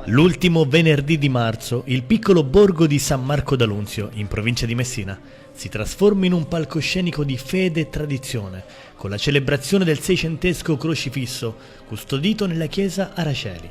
L'ultimo venerdì di marzo, il piccolo borgo di San Marco d'Alunzio, in provincia di Messina, si trasforma in un palcoscenico di fede e tradizione, con la celebrazione del seicentesco crocifisso, custodito nella chiesa Araceli.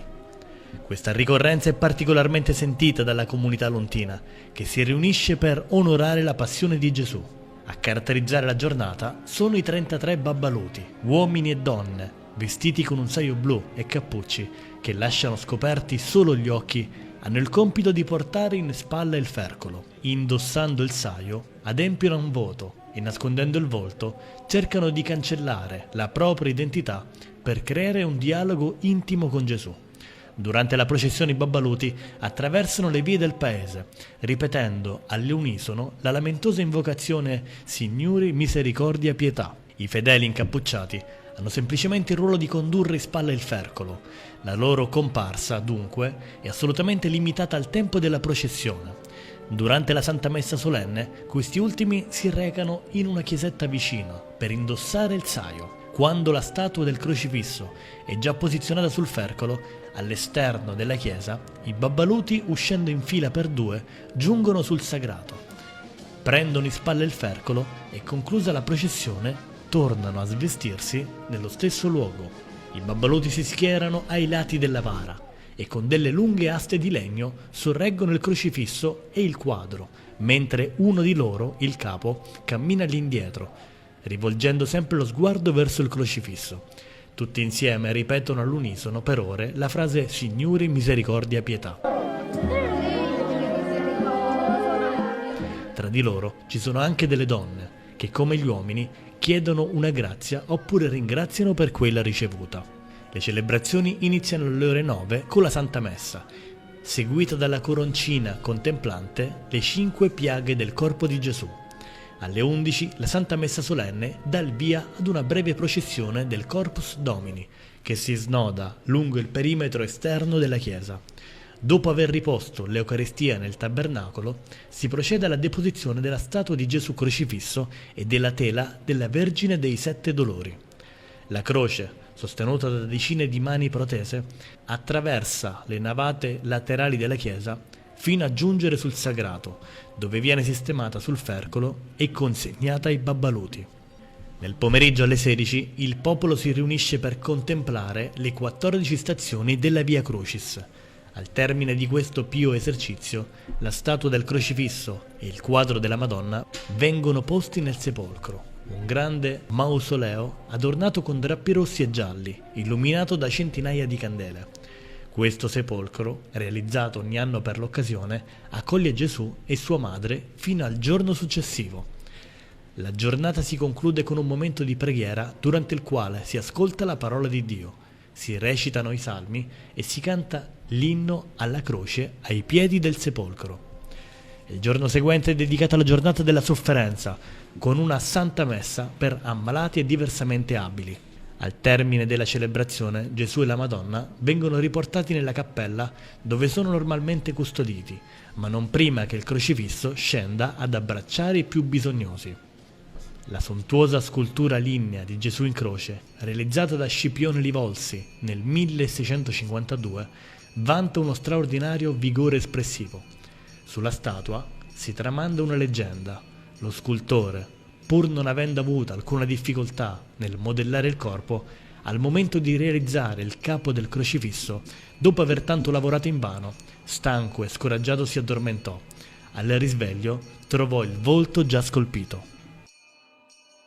Questa ricorrenza è particolarmente sentita dalla comunità lontina, che si riunisce per onorare la passione di Gesù. A caratterizzare la giornata sono i 33 babbaluti, uomini e donne, vestiti con un saio blu e cappucci che lasciano scoperti solo gli occhi, hanno il compito di portare in spalla il fercolo. Indossando il saio, adempiono a un voto e nascondendo il volto cercano di cancellare la propria identità per creare un dialogo intimo con Gesù. Durante la processione i babbaluti attraversano le vie del paese, ripetendo all'unisono la lamentosa invocazione «Signori, misericordia, pietà». I fedeli incappucciati hanno semplicemente il ruolo di condurre in spalla il fercolo. La loro comparsa, dunque, è assolutamente limitata al tempo della processione. Durante la Santa Messa solenne, questi ultimi si recano in una chiesetta vicina per indossare il saio. Quando la statua del crocifisso è già posizionata sul fercolo, all'esterno della chiesa, i babbaluti, uscendo in fila per due, giungono sul sagrato. Prendono in spalla il fercolo e, conclusa la processione, tornano a svestirsi nello stesso luogo. I babbaluti si schierano ai lati della vara e con delle lunghe aste di legno sorreggono il crocifisso e il quadro, mentre uno di loro, il capo, cammina all'indietro, rivolgendo sempre lo sguardo verso il crocifisso. Tutti insieme ripetono all'unisono per ore la frase «Signori, misericordia, pietà». Tra di loro ci sono anche delle donne che, come gli uomini, chiedono una grazia oppure ringraziano per quella ricevuta. Le celebrazioni iniziano alle ore 9 con la Santa Messa, seguita dalla coroncina contemplante le 5 piaghe del corpo di Gesù. Alle 11 la Santa Messa solenne dà il via ad una breve processione del Corpus Domini, che si snoda lungo il perimetro esterno della chiesa. Dopo aver riposto l'Eucaristia nel tabernacolo, si procede alla deposizione della statua di Gesù crocifisso e della tela della Vergine dei Sette Dolori. La croce, sostenuta da decine di mani protese, attraversa le navate laterali della chiesa fino a giungere sul sagrato, dove viene sistemata sul fercolo e consegnata ai babbaluti. Nel pomeriggio alle 16 il popolo si riunisce per contemplare le 14 stazioni della Via Crucis. Al termine di questo pio esercizio, la statua del crocifisso e il quadro della Madonna vengono posti nel sepolcro, un grande mausoleo adornato con drappi rossi e gialli, illuminato da centinaia di candele. Questo sepolcro, realizzato ogni anno per l'occasione, accoglie Gesù e sua madre fino al giorno successivo. La giornata si conclude con un momento di preghiera durante il quale si ascolta la parola di Dio, si recitano i salmi e si canta l'inno alla croce ai piedi del sepolcro. Il giorno seguente è dedicato alla giornata della sofferenza, con una santa messa per ammalati e diversamente abili. Al termine della celebrazione, Gesù e la Madonna vengono riportati nella cappella dove sono normalmente custoditi, ma non prima che il crocifisso scenda ad abbracciare i più bisognosi. La sontuosa scultura lignea di Gesù in croce, realizzata da Scipione Livolsi nel 1652, vanta uno straordinario vigore espressivo. Sulla statua si tramanda una leggenda. Lo scultore, pur non avendo avuto alcuna difficoltà nel modellare il corpo, al momento di realizzare il capo del crocifisso, dopo aver tanto lavorato invano, stanco e scoraggiato si addormentò. Al risveglio trovò il volto già scolpito.